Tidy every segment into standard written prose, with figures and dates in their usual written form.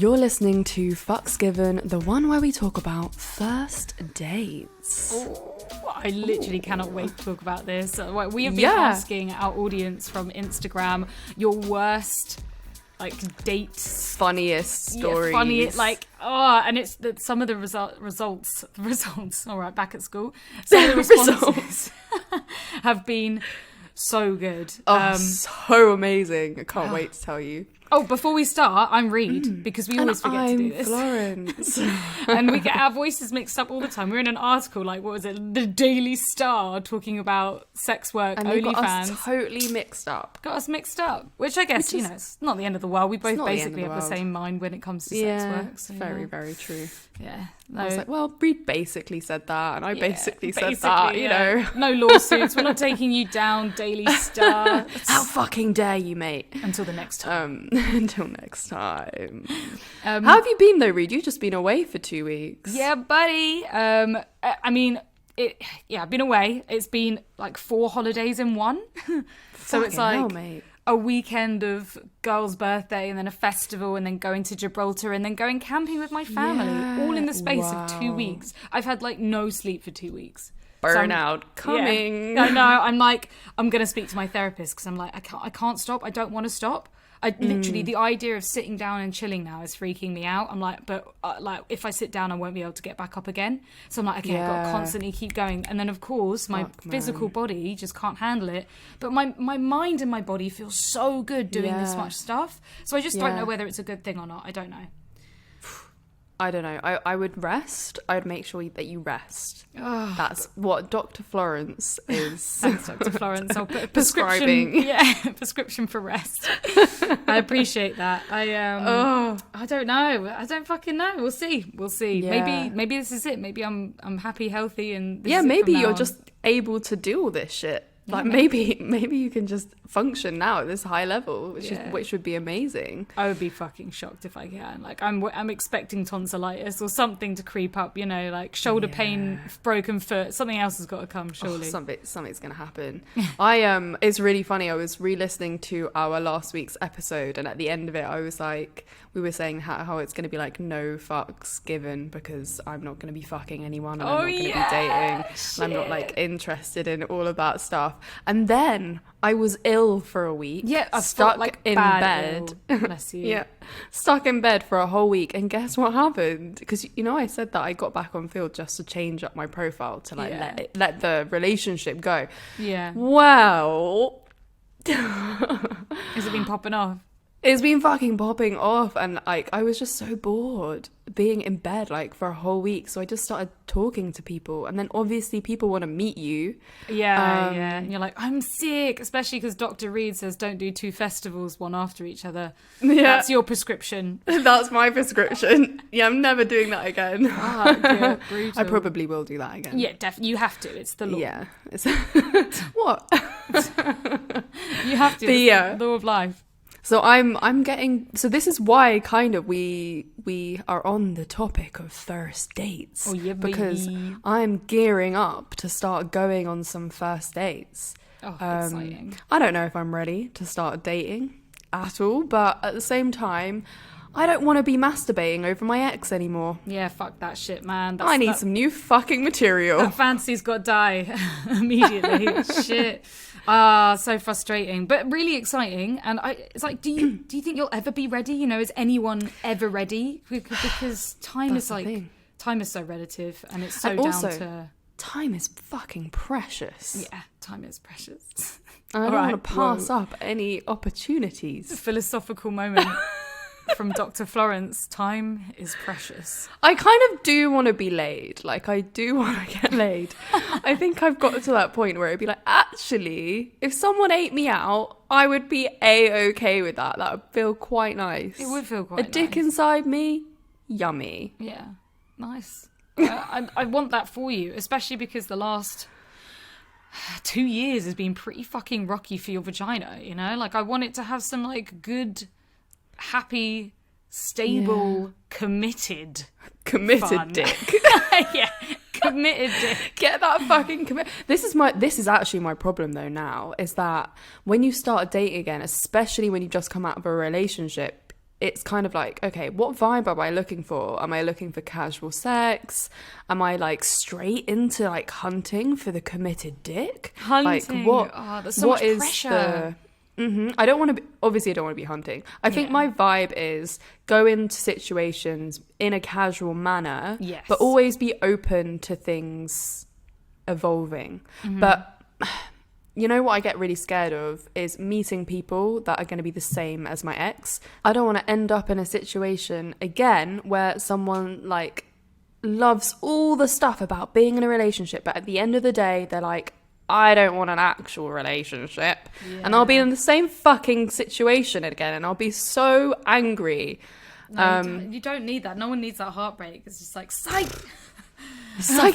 You're listening to Fucks Given, the one where we talk about first dates. Oh, I literally cannot wait to talk about this. We have been asking our audience from Instagram your worst dates, funniest stories. And it's that some of the results. All right, back at school. Some of the responses have been so good. So amazing! I can't wait to tell you. Oh, before we start, I'm Reed, because we always forget to do this. Florence. And we get our voices mixed up all the time. We're in an article, what was it? The Daily Star, talking about sex work, and OnlyFans. Got us totally mixed up. Which I guess, it's not the end of the world. We both basically have the same mind when it comes to sex work. So, very, very true. Yeah. No. I was like, well, Reed basically said that, and I basically said that, you know. No lawsuits. We're not taking you down, Daily Star. How fucking dare you, mate? Until the next time. Until next time. How have you been, though, Reed? You've just been away for 2 weeks. Yeah, buddy. I've been away. It's been 4 holidays in one. So it's hell, mate. A weekend of girl's birthday and then a festival and then going to Gibraltar and then going camping with my family, all in the space of 2 weeks. I've had no sleep for 2 weeks. Burnout coming. Yeah. I know. I'm going to speak to my therapist because I can't stop. I don't want to stop. Literally, the idea of sitting down and chilling now is freaking me out. I'm if I sit down, I won't be able to get back up again. So I'm I've got to constantly keep going. And then, of course, my physical body just can't handle it. But my mind and my body feel so good doing this much stuff. So I just don't know whether it's a good thing or not. I don't know. I don't know. I would rest. I would make sure that you rest. Oh. That's what Dr. Florence is. Thanks, Dr. Florence. I'll put a prescribing. Prescription for rest. I appreciate that. I don't know. I don't fucking know. We'll see. Yeah. Maybe this is it. Maybe I'm happy, healthy, and maybe you're just able to do all this shit. Maybe you can just function now at this high level, which would be amazing. I would be fucking shocked if I can. I'm expecting tonsillitis or something to creep up. Shoulder pain, broken foot. Something else has got to come. Surely something's gonna happen. It's really funny. I was re-listening to our last week's episode, and at the end of it, I was we were saying how it's gonna be no fucks given because I'm not gonna be fucking anyone, and I'm not gonna be dating, and I'm not interested in all of that stuff. And then I was ill for a week. Yeah, I stuck in bed. Bless you. Yeah, stuck in bed for a whole week. And guess what happened? Because I said that I got back on field just to change up my profile to let the relationship go. Yeah. Well, has it been popping off? It's been fucking popping off, and I was just so bored being in bed for a whole week, so I just started talking to people, and then obviously people want to meet you. And you're I'm sick, especially because Dr. Reed says don't do 2 festivals one after each other. That's your prescription. That's my prescription. Yeah, I'm never doing that again. Yeah, brutal. I probably will do that again. Yeah, definitely. You have to. It's the law. Yeah. What? You have to. The law of life. So I'm getting, so this is why kind of we are on the topic of first dates. Oh yeah, because I'm gearing up to start going on some first dates. Oh, exciting. I don't know if I'm ready to start dating at all, but at the same time, I don't want to be masturbating over my ex anymore. Yeah, fuck that shit, man. I need some new fucking material. That fantasy's got to die immediately. Shit. So frustrating, but really exciting. And it's do you think you'll ever be ready? Is anyone ever ready? Because time is time is so relative, and it's so down to time is fucking precious. Yeah, time is precious. I don't want to pass up any opportunities. Philosophical moment. From Dr. Florence, time is precious. I kind of do want to be laid. I do want to get laid. I think I've got to that point where it'd be actually, if someone ate me out, I would be A-okay with that. That would feel quite nice. It would feel quite nice. A dick inside me, yummy. Yeah, nice. I want that for you, especially because the last 2 years has been pretty fucking rocky for your vagina, I want it to have some, good... happy, stable, committed fun. Dick. Yeah, committed dick. Get that fucking commit. This is actually my problem though now, is that when you start dating again, especially when you just come out of a relationship, it's kind of like, okay, what vibe am I looking for? Am I looking for casual sex? Am I like straight into like hunting for the committed dick? Hunting. Like There's so much pressure. I don't want to be, obviously I don't want to be hunting. I think my vibe is go into situations in a casual manner, Yes. but always be open to things evolving. But you know what I get really scared of is meeting people that are going to be the same as my ex. I don't want to end up in a situation again where someone like loves all the stuff about being in a relationship, but at the end of the day, they're like, I don't want an actual relationship. And I'll be in the same fucking situation again, and I'll be so angry. No, you don't need that. No one needs that heartbreak. It's just like, psych! Psych!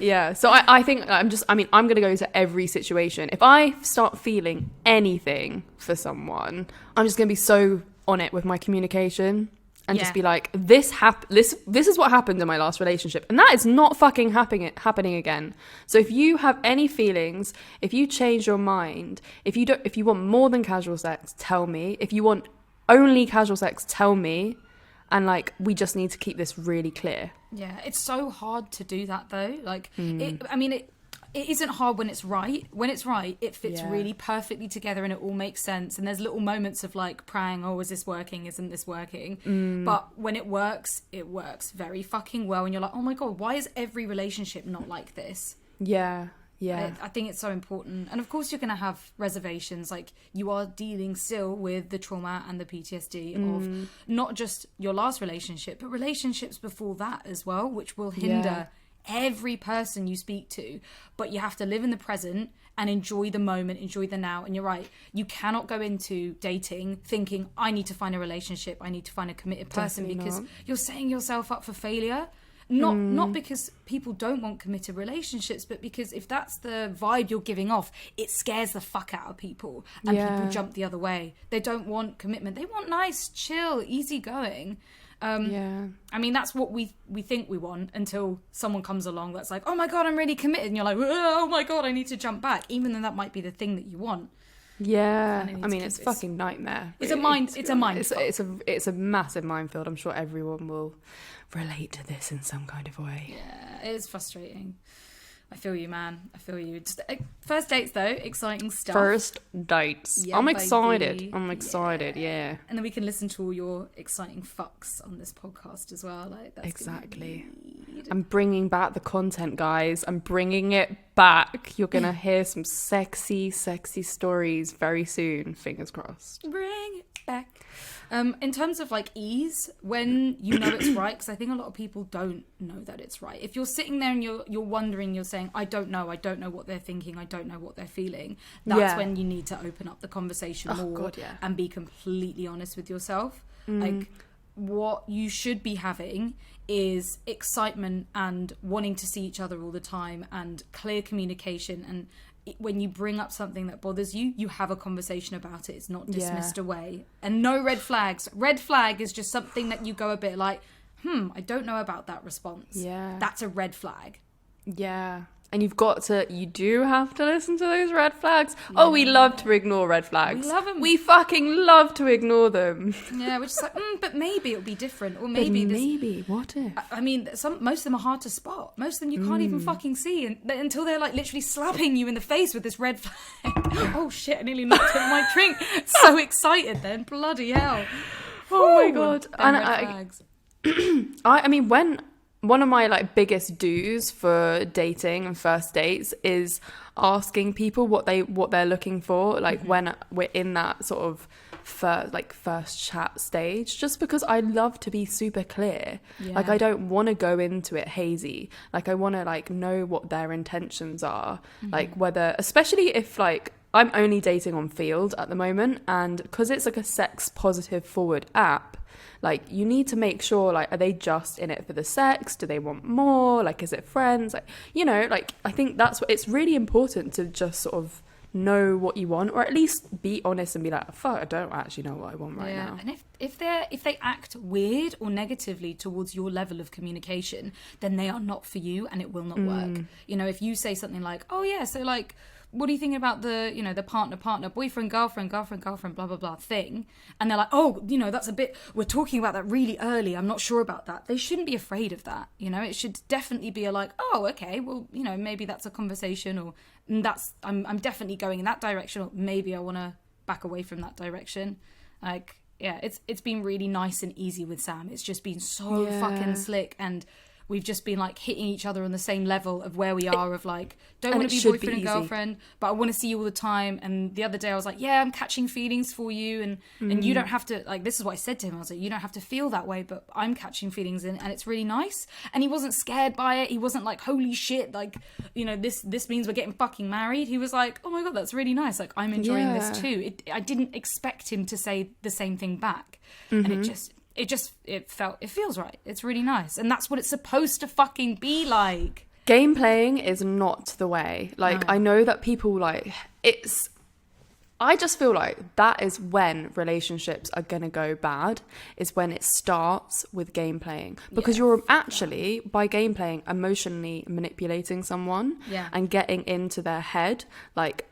Yeah, so I think I'm going to go into every situation. If I start feeling anything for someone, I'm just going to be so on it with my communication and just be like, this is what happened in my last relationship, and that is not fucking happening again. So if you have any feelings, if you change your mind, if you want more than casual sex, tell me. If you want only casual sex, tell me. And like, we just need to keep this really clear. Yeah, it's so hard to do that though. Like, it isn't hard when it's right. When it's right, it fits really perfectly together and it all makes sense. And there's little moments of like praying, oh, is this working? Isn't this working? But when it works very fucking well. And you're like, oh my God, why is every relationship not like this? Yeah. Yeah, I think it's so important. And of course you're going to have reservations. Like, you are dealing still with the trauma and the PTSD of not just your last relationship, but relationships before that as well, which will hinder every person you speak to. But you have to live in the present and enjoy the moment, enjoy the now. And you're right, you cannot go into dating thinking, I need to find a relationship, I need to find a committed person, because you're setting yourself up for failure. Not because people don't want committed relationships, but because if that's the vibe you're giving off, it scares the fuck out of people, and people jump the other way. They don't want commitment. They want nice, chill, easy going. I mean, that's what we think we want until someone comes along that's like, oh my God, I'm really committed. And you're like, oh my God, I need to jump back, even though that might be the thing that you want. Yeah, I mean, it's fucking nightmare. It's a mind. It's a mind. It's a massive minefield. I'm sure everyone will relate to this in some kind of way. Yeah, it is frustrating. I feel you, man. I feel you. Just first dates though, exciting stuff. First dates. Yeah, I'm excited. baby. I'm excited. Yeah. And then we can listen to all your exciting fucks on this podcast as well. Like, that's exactly. I'm bringing back the content, guys. I'm bringing it back. You're gonna hear some sexy stories very soon. Fingers crossed. Bring it back. In terms of like ease, when you know it's right, because I think a lot of people don't know that it's right. If you're sitting there and you're wondering, you're saying, I don't know what they're thinking, I don't know what they're feeling, that's when you need to open up the conversation more and be completely honest with yourself. Like, what you should be having is excitement and wanting to see each other all the time and clear communication, and when you bring up something that bothers you, you have a conversation about it. It's not dismissed away. And no red flags. Red flag is just something that you go a bit like, I don't know about that response. Yeah. That's a red flag. Yeah. And you do have to listen to those red flags. Yeah. Oh, we love to ignore red flags. We love them. We fucking love to ignore them. Yeah, we're just like, but maybe it'll be different. Or maybe, what if? I mean, most of them are hard to spot. Most of them you can't even fucking see until they're like literally slapping you in the face with this red flag. Oh shit, I nearly knocked over my drink. So excited then. Bloody hell. Oh my God. And red flags. I mean, one of my like biggest do's for dating and first dates is asking people what they're looking for, like when we're in that sort of first chat stage, just because I love to be super clear. Like, I don't want to go into it hazy. Like, I want to like know what their intentions are, like whether, especially if like I'm only dating on Field at the moment, and because it's like a sex positive forward app, like, you need to make sure, like, are they just in it for the sex? Do they want more? Like, is it friends? Like, you know, like, I think it's really important to just sort of know what you want, or at least be honest and be like, fuck, I don't actually know what I want right now. And if they act weird or negatively towards your level of communication, then they are not for you and it will not work. You know, if you say something like, oh yeah, so like, what do you think about the, you know, the partner, boyfriend, girlfriend, blah, blah, blah thing? And they're like, oh, you know, that's a bit, we're talking about that really early. I'm not sure about that. They shouldn't be afraid of that. You know, it should definitely be oh, okay, well, you know, maybe that's a conversation, or I'm definitely going in that direction, or maybe I want to back away from that direction. Like, yeah, it's been really nice and easy with Sam. It's just been so fucking slick, and we've just been like hitting each other on the same level of where we are, of like, don't want to be boyfriend and girlfriend, but I want to see you all the time. And the other day I was like, yeah, I'm catching feelings for you, and you don't have to, like, this is what I said to him. I was like, you don't have to feel that way, but I'm catching feelings, and it's really nice. And he wasn't scared by it. He wasn't like, holy shit, like, you know, this means we're getting fucking married. He was like, oh my God, that's really nice. Like, I'm enjoying this too. I didn't expect him to say the same thing back. And it feels right. It's really nice. And that's what it's supposed to fucking be like. Game playing is not the way. Like, I know that people like, I just feel like that is when relationships are going to go bad, is when it starts with game playing. Because you're actually, by game playing, emotionally manipulating someone and getting into their head. Like,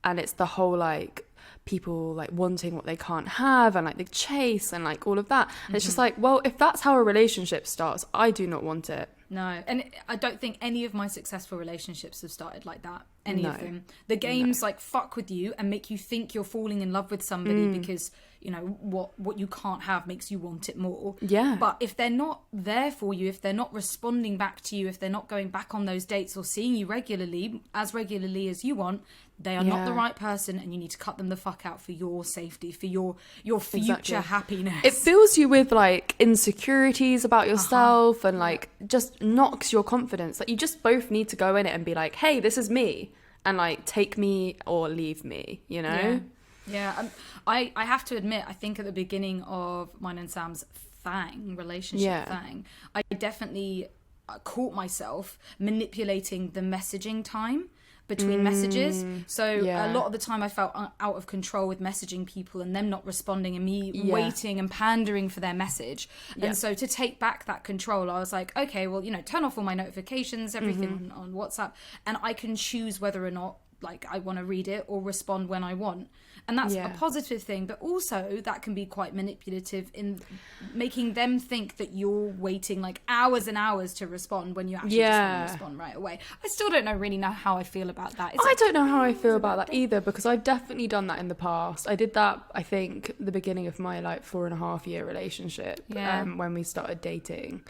and it's the whole like, people like wanting what they can't have, and like the chase and like all of that. And it's just like, well, if that's how a relationship starts, I do not want it. No, and I don't think any of my successful relationships have started like that. Any of them. The games like fuck with you and make you think you're falling in love with somebody because, you know, what you can't have makes you want it more. Yeah. But if they're not there for you, if they're not responding back to you, if they're not going back on those dates or seeing you regularly as you want, they are not the right person, and you need to cut them the fuck out for your safety, for your future happiness. It fills you with like insecurities about yourself and like just knocks your confidence. Like, you just both need to go in it and be like, hey, this is me, and like take me or leave me, you know? Yeah. I have to admit, I think at the beginning of mine and Sam's relationship, I definitely caught myself manipulating the messaging time between messages. So a lot of the time I felt out of control with messaging people and them not responding, and me waiting and pandering for their message. And so to take back that control, I was like, okay, well, you know, turn off all my notifications, everything on WhatsApp, and I can choose whether or not like I want to read it or respond when I want. And that's a positive thing, but also that can be quite manipulative in making them think that you're waiting like hours and hours to respond when you actually just want to respond right away. I still don't really know how I feel about that. I don't know how I feel about that either, because I've definitely done that in the past. I did that, I think, the beginning of my like 4.5 year relationship when we started dating.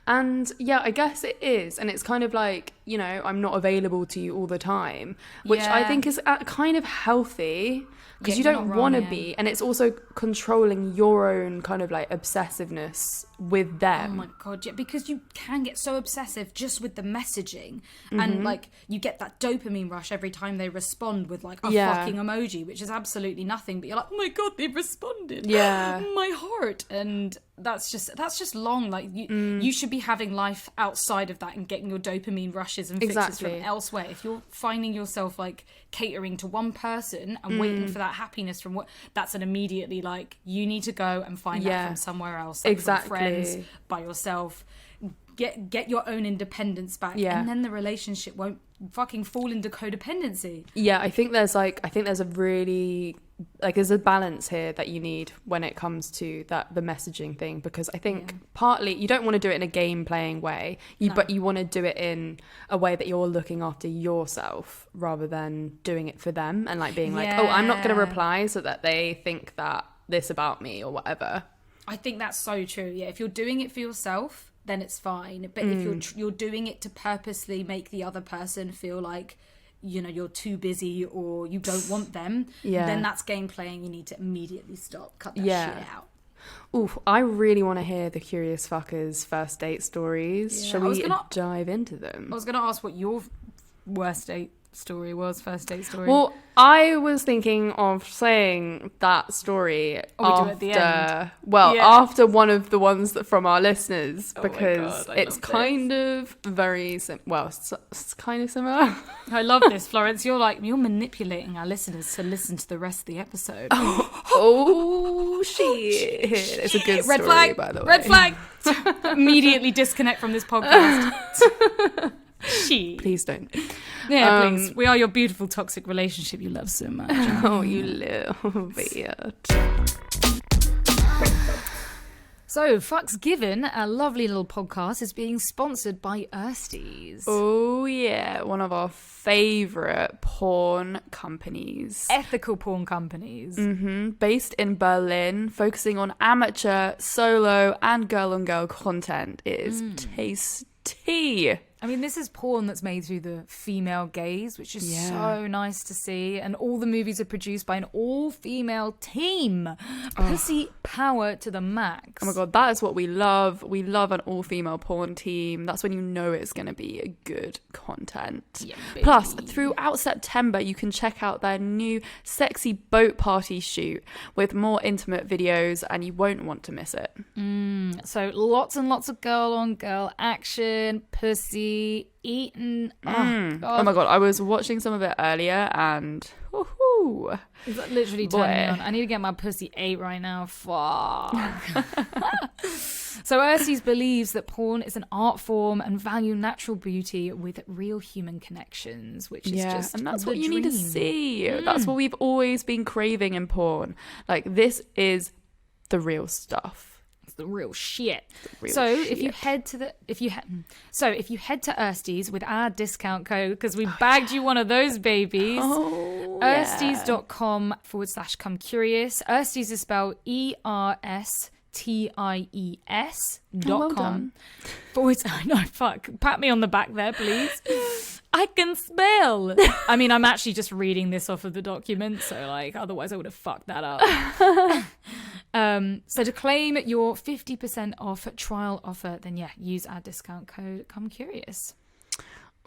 And yeah, I guess it is. And it's kind of like, you know, I'm not available to you all the time, which I think is kind of healthy, because you don't want to be. And it's also controlling your own kind of like obsessiveness with them. Oh my God, yeah, because you can get so obsessive just with the messaging. And like you get that dopamine rush every time they respond with like a fucking emoji, which is absolutely nothing, but you're like, oh my God, they've responded. Yeah. My heart. And that's just long. Like you should be having life outside of that and getting your dopamine rushes and fixes from elsewhere. If you're finding yourself like catering to one person and waiting for that happiness from that's an immediately like, you need to go and find that from somewhere else, like from friends, by yourself. Get your own independence back, and then the relationship won't fucking fall into codependency. I think there's a really there's a balance here that you need when it comes to the messaging thing, because I think partly you don't want to do it in a game playing way, but you want to do it in a way that you're looking after yourself rather than doing it for them and like being like, oh, I'm not going to reply so that they think that this about me or whatever. I think that's so true. Yeah, if you're doing it for yourself, then it's fine. But if you're doing it to purposely make the other person feel like, you know, you're too busy or you don't want them, then that's game playing. You need to immediately stop. Cut that shit out. Oof, I really want to hear the Curious Fuckers first date stories. Shall we dive into them? I was going to ask what your first date story. Well, I was thinking of saying that story after, at the end. After one of the ones that from our listeners, because it's kind of very it's kind of similar. I love this, Florence. You're manipulating our listeners to listen to the rest of the episode. Oh shit! It's a good story, red flag, by the way. Red flag. Immediately disconnect from this podcast. Please don't. Yeah, please. We are your beautiful toxic relationship you love so much. Oh, you little bitch. So, Fucks Given, a lovely little podcast, is being sponsored by Ersties. Oh, yeah. One of our favourite porn companies. Ethical porn companies. Based in Berlin, focusing on amateur, solo, and girl-on-girl content. It is tasty. I mean, this is porn that's made through the female gaze, which is so nice to see. And all the movies are produced by an all-female team. Pussy power to the max. Oh my god, that is what we love. We love an all-female porn team. That's when you know it's going to be a good content. Yeah, Plus, throughout September, you can check out their new sexy boat party shoot with more intimate videos, and you won't want to miss it. So lots and lots of girl-on-girl action, pussy, eating. Oh, God. Oh my god, I was watching some of it earlier, and woohoo! Is that literally turning me on? I need to get my pussy ate right now. Fuck. So Ersties believes that porn is an art form and value natural beauty with real human connections, which is just and that's the what you need to dream. see. That's what we've always been craving in porn. Like, this is the real stuff. The real shit. Real so shit. if you head to Ersties with our discount code, because we bagged you one of those babies, Ersties.com/come curious. Ersties is spelled ERSTIES.com. No, fuck. Pat me on the back there, please. I can spell. I mean, I'm actually just reading this off of the document, so like, otherwise I would have fucked that up. So to claim your 50% off trial offer, then use our discount code Come Curious.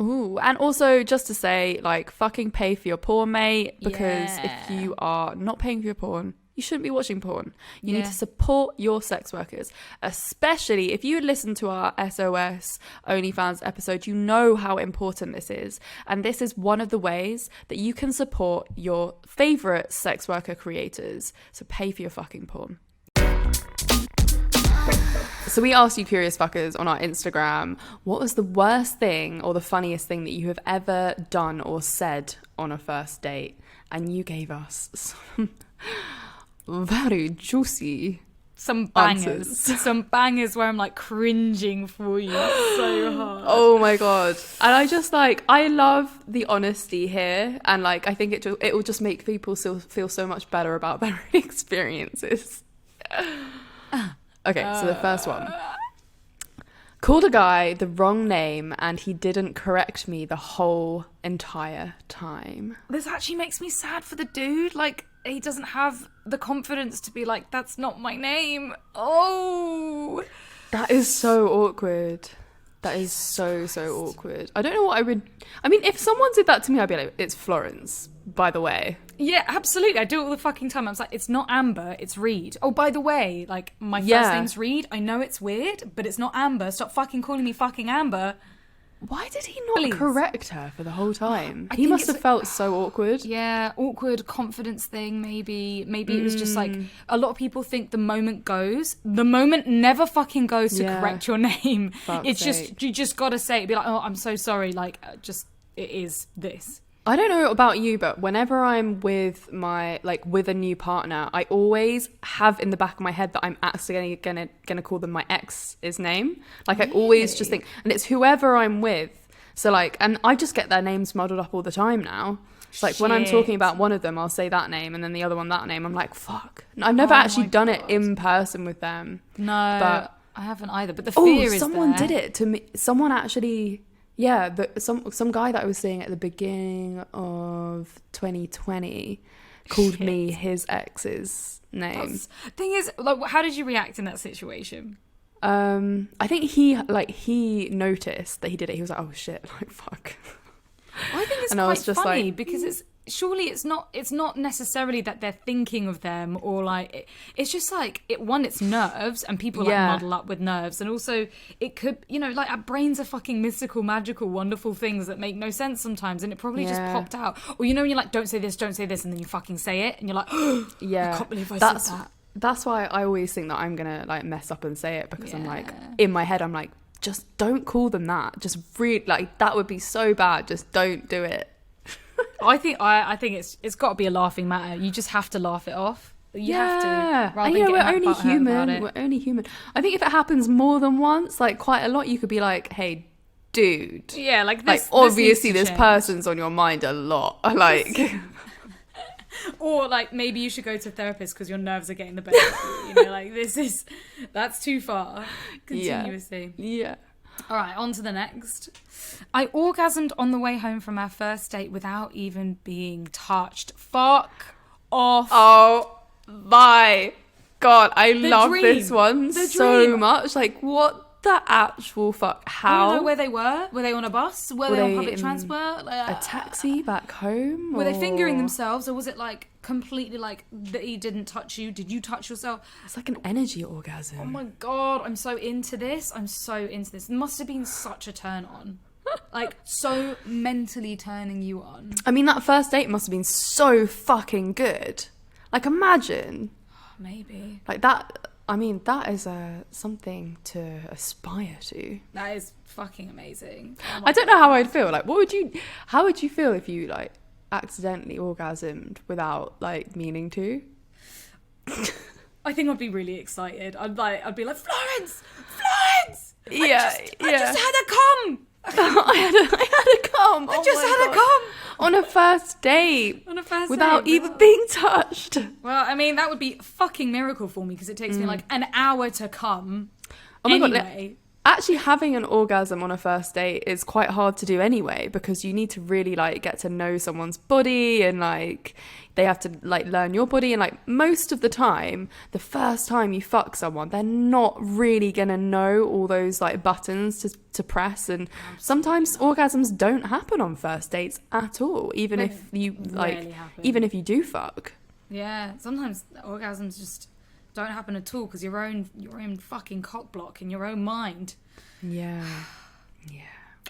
Ooh, and also just to say, like, fucking pay for your porn, mate, because if you are not paying for your porn, you shouldn't be watching porn. You need to support your sex workers, especially if you had listened to our SOS OnlyFans episode, you know how important this is. And this is one of the ways that you can support your favorite sex worker creators. So pay for your fucking porn. So we asked you curious fuckers on our Instagram, what was the worst thing or the funniest thing that you have ever done or said on a first date? And you gave us some very juicy some bangers. answers. Some bangers where I'm like cringing for you so hard. Oh my god. And I love the honesty here, and like I think it will just make people feel so much better about their experiences. Okay, so the first one. Called a guy the wrong name and he didn't correct me the whole entire time. This actually makes me sad for the dude. Like, he doesn't have the confidence to be like, that's not my name. Oh. That is so awkward. That is so awkward. I don't know what I would... I mean, if someone did that to me, I'd be like, it's Florence, by the way. Yeah, absolutely. I do it all the fucking time. I was like, it's not Amber, it's Reed. Oh, by the way, like, my first name's Reed. I know it's weird, but it's not Amber. Stop fucking calling me fucking Amber. Why did he not correct her for the whole time? He must have felt so awkward. Yeah, awkward confidence thing, maybe. Maybe it was just like, a lot of people think the moment goes. The moment never fucking goes to correct your name. It's just, you just gotta say it. Be like, oh, I'm so sorry. Like, it is this. I don't know about you, but whenever I'm with with a new partner, I always have in the back of my head that I'm actually gonna call them my ex's name. Like, I always just think, and it's whoever I'm with. So like, and I just get their names muddled up all the time now. It's like when I'm talking about one of them, I'll say that name, and then the other one that name. I'm like, fuck. I've never actually done it in person with them. No, but I haven't either. But the fear is someone there. did it to me. Someone actually. Yeah, but some guy that I was seeing at the beginning of 2020 called me his ex's name. Thing is, like, how did you react in that situation? I think he noticed that he did it. He was like, "Oh shit!" Like, fuck. I think it's quite funny because it's not necessarily that they're thinking of them, or like it's just like it's nerves, and people like muddle up with nerves, and also it could, like, our brains are fucking mystical, magical, wonderful things that make no sense sometimes, and it probably just popped out. Or when you're like, don't say this, and then you fucking say it, and you're like, oh, I can't believe I said that. That's why I always think that I'm gonna like mess up and say it, because I'm like, in my head I'm like, just don't call them that. Just really, like, that would be so bad. Just don't do it. I think it's got to be a laughing matter. You just have to laugh it off. You have to. Rather than we're getting only butthurt human. about it. We're only human. I think if it happens more than once, like quite a lot, you could be like, hey, dude. Yeah, like Like, this. obviously this this person's on your mind a lot. Like, or like maybe you should go to a therapist because your nerves are getting the better. You know, like that's too far. Continuously. Yeah. All right, on to the next. I orgasmed on the way home from our first date without even being touched. Fuck off. Oh my God, I love dream. this one The so dream. much. Like, what the actual fuck? I How? don't know where they were. Were they on a bus? Were they on public in transport? Like, a taxi back home? were they fingering or- themselves, or was it like completely like that he didn't touch you? Did you touch yourself? It's like an energy orgasm. Oh my God, I'm so into this. It must have been such a turn on. Like, so mentally turning you on. I mean, that first date must have been so fucking good. Like, imagine. Maybe. Like, that, I mean, that is something to aspire to. That is fucking amazing. Oh my I don't know how I'd feel. Like, how would you feel if you, like, accidentally orgasmed without, like, meaning to? I think I'd be really excited. I'd be like, Florence! Yeah, I just had a cum! I had a cum. I just had a cum! On a first date. On a first Without date. even being touched. Well, I mean, that would be a fucking miracle for me because it takes me like an hour to come. Oh my God, anyway. Actually having an orgasm on a first date is quite hard to do anyway, because you need to really like get to know someone's body, and like they have to like learn your body, and like most of the time, the first time you fuck someone, they're not really gonna know all those like buttons to press, and sometimes orgasms don't happen on first dates at all, even if you like happen. even if you do fuck. Yeah, sometimes orgasms just don't happen at all because your own fucking cock block in your own mind. Yeah.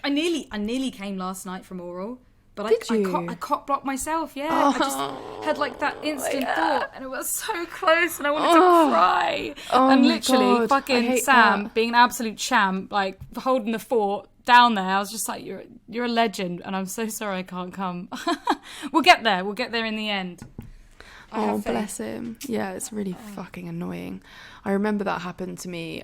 I nearly came last night from oral, but Did you? I cock blocked myself. Yeah, I just had like that instant thought, and it was so close, and I wanted to cry. Oh and my literally, God, I fucking hate Sam that. being an absolute champ, like holding the fort down there. I was just like, you're a legend, and I'm so sorry I can't come. We'll get there. We'll get there in the end. Oh, bless him. Yeah, it's really fucking annoying. I remember that happened to me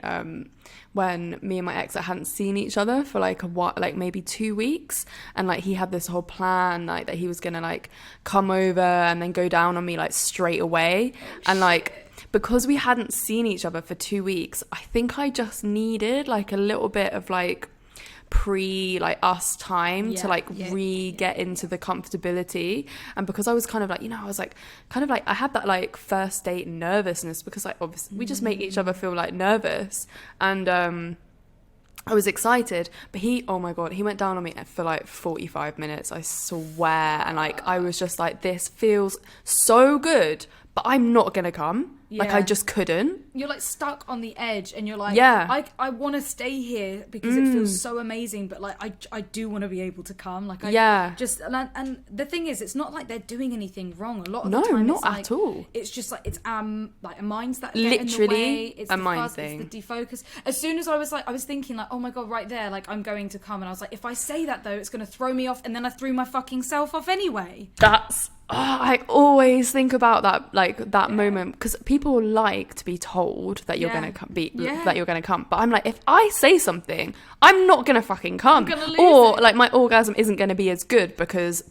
when me and my ex hadn't seen each other for like a while, like maybe 2 weeks, and like he had this whole plan like that he was gonna like come over and then go down on me like straight away. And like because we hadn't seen each other for 2 weeks, I think I just needed like a little bit of like like us time to like get into the comfortability. And because I was kind of like, I was like kind of like I had that like first date nervousness, because like obviously we just make each other feel like nervous, and I was excited, but oh my God, he went down on me for like 45 minutes, I swear. And like I was just like, this feels so good, but I'm not gonna come. Like I just couldn't. You're like stuck on the edge, and you're like, I want to stay here because it feels so amazing, but like I do want to be able to come. Like and the thing is, it's not like they're doing anything wrong. A lot of the time, not it's like, at all. It's just like it's like a minds that literally get in the way. It's a the mind fuzz, thing. It's the defocus. As soon as I was thinking like, oh my God, right there, like I'm going to come, and I was like, if I say that though, it's going to throw me off, and then I threw my fucking self off anyway. I always think about that, like that moment, because people like to be told that you're gonna come, that you're gonna come. But I'm like, if I say something, I'm not gonna fucking come, or like my orgasm isn't gonna be as good because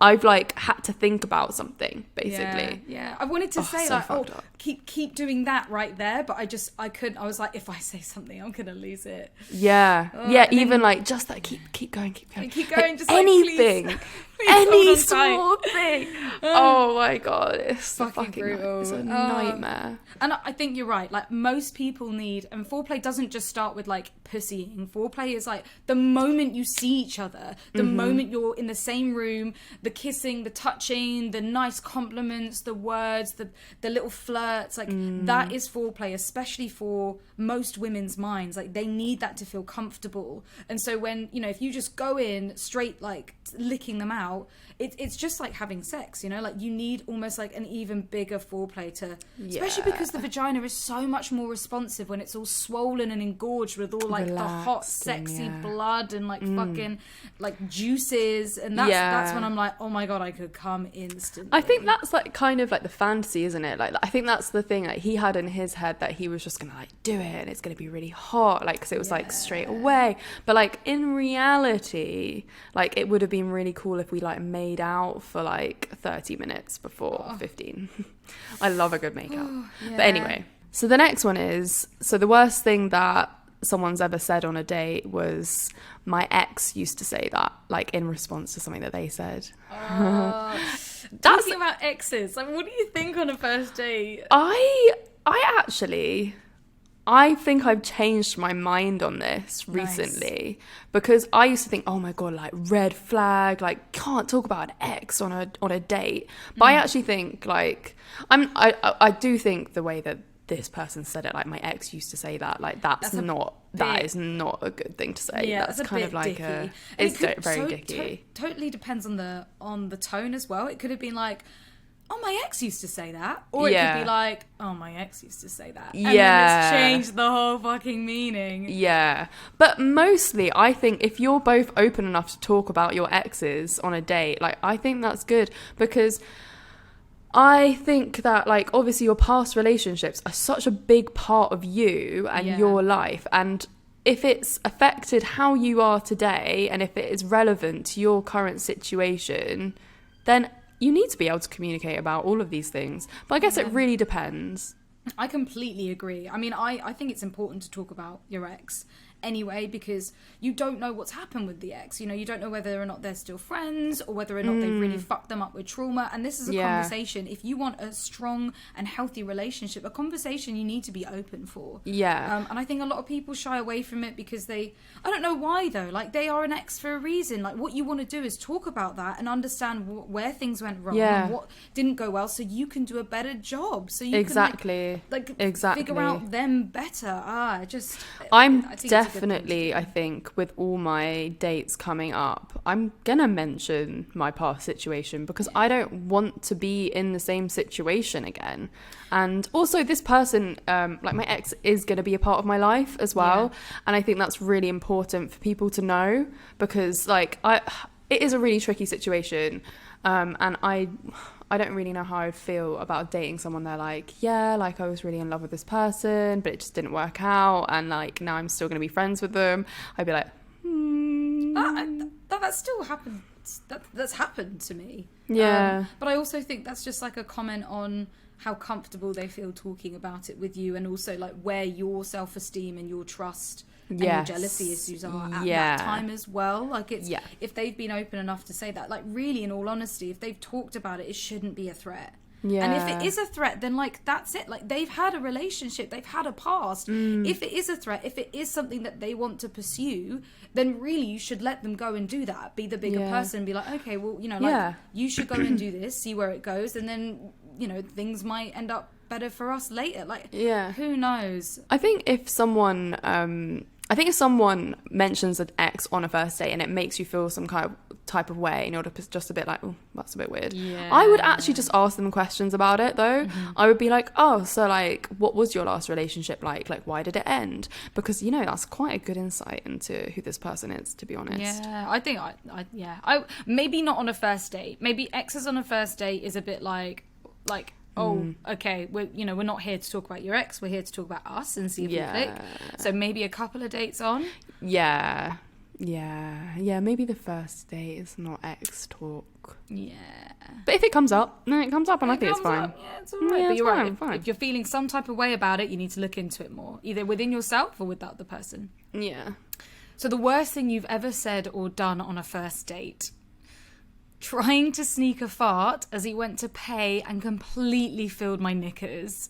I've like had to think about something basically. Yeah. I wanted to say so like, up. keep doing that right there, but I couldn't. I was like, if I say something, I'm gonna lose it. Even like just like keep going, like, just anything. Like, please any small thing. Oh my God, it's fucking brutal. It's a nightmare. And I think you're right. Like most people need, and foreplay doesn't just start with like pussying. Foreplay is like the moment you see each other, the moment you're in the same room, the kissing, the touching, the nice compliments, the words, the little flirts. Like that is foreplay, especially for most women's minds. Like they need that to feel comfortable. And so when if you just go in straight like licking them out, out, it's just like having sex, you know, like you need almost like an even bigger foreplay to, especially because the vagina is so much more responsive when it's all swollen and engorged with all like the hot sexy blood and like fucking like juices, and that's when I'm like, oh my god, I could come instantly. I think that's like kind of like the fantasy, isn't it? Like I think that's the thing like he had in his head, that he was just gonna like do it and it's gonna be really hot, like because it was like straight away. But like in reality, like it would have been really cool if we like made out for like 30 minutes before 15. I love a good makeout. But anyway, so the next one is, so the worst thing that someone's ever said on a date was, my ex used to say that, like in response to something that they said. Talking about exes, like what do you think on a first date? I think I've changed my mind on this recently, because I used to think, oh my god, like red flag, like can't talk about an ex on a date. But I actually think like I do think the way that this person said it, like my ex used to say that, like that is not a good thing to say. Yeah, that's kind of like dicky. It's very dicky. Totally depends on the tone as well. It could have been like, oh, my ex used to say that. Or it could be like, oh, my ex used to say that. And then it's changed the whole fucking meaning. Yeah. But mostly, I think if you're both open enough to talk about your exes on a date, like, I think that's good. Because I think that, like, obviously your past relationships are such a big part of you and your life. And if it's affected how you are today, and if it is relevant to your current situation, then you need to be able to communicate about all of these things. But I guess it really depends. I completely agree. I mean, I think it's important to talk about your ex anyway, because you don't know what's happened with the ex. You know, you don't know whether or not they're still friends, or whether or not they've really fucked them up with trauma. And this is a conversation. If you want a strong and healthy relationship, a conversation you need to be open for. Yeah. And I think a lot of people shy away from it because I don't know why though, like they are an ex for a reason. Like what you want to do is talk about that and understand where things went wrong and what didn't go well, so you can do a better job. So you can figure out them better. I'm definitely, I think, with all my dates coming up, I'm gonna mention my past situation, because I don't want to be in the same situation again. And also this person, like my ex, is gonna be a part of my life as well. And I think that's really important for people to know, because like it is a really tricky situation. And I don't really know how I'd feel about dating someone. They're like, yeah, like I was really in love with this person, but it just didn't work out, and like now I'm still going to be friends with them. I'd be like, that still happens. That's happened to me. Yeah. But I also think that's just like a comment on how comfortable they feel talking about it with you, and also like where your self-esteem and your trust and your jealousy issues are at that time as well. Like it's if they've been open enough to say that, like really, in all honesty, if they've talked about it, it shouldn't be a threat. Yeah. And if it is a threat, then like that's it. Like they've had a relationship, they've had a past. If it is a threat, if it is something that they want to pursue, then really you should let them go and do that. Be the bigger person, be like, okay, well, you know, like you should go and do this, see where it goes, and then, you know, things might end up better for us later. Like, who knows? I think if someone mentions an ex on a first date and it makes you feel some kind of type of way, and you're just a bit like, oh, that's a bit weird. I would actually just ask them questions about it though. I would be like, oh, so like, what was your last relationship like? Like, why did it end? Because, you know, that's quite a good insight into who this person is, to be honest. Yeah, I think, I maybe not on a first date. Maybe exes on a first date is a bit like, oh, okay, we're not here to talk about your ex, we're here to talk about us and see if we click. So maybe a couple of dates on. Yeah, maybe the first date is not ex talk. Yeah. But if it comes up, then it comes up, and I think it's fine. Yeah, it's alright. But you're right. If you're feeling some type of way about it, you need to look into it more, either within yourself or with the other person. Yeah. So the worst thing you've ever said or done on a first date? Trying to sneak a fart as he went to pay and completely filled my knickers.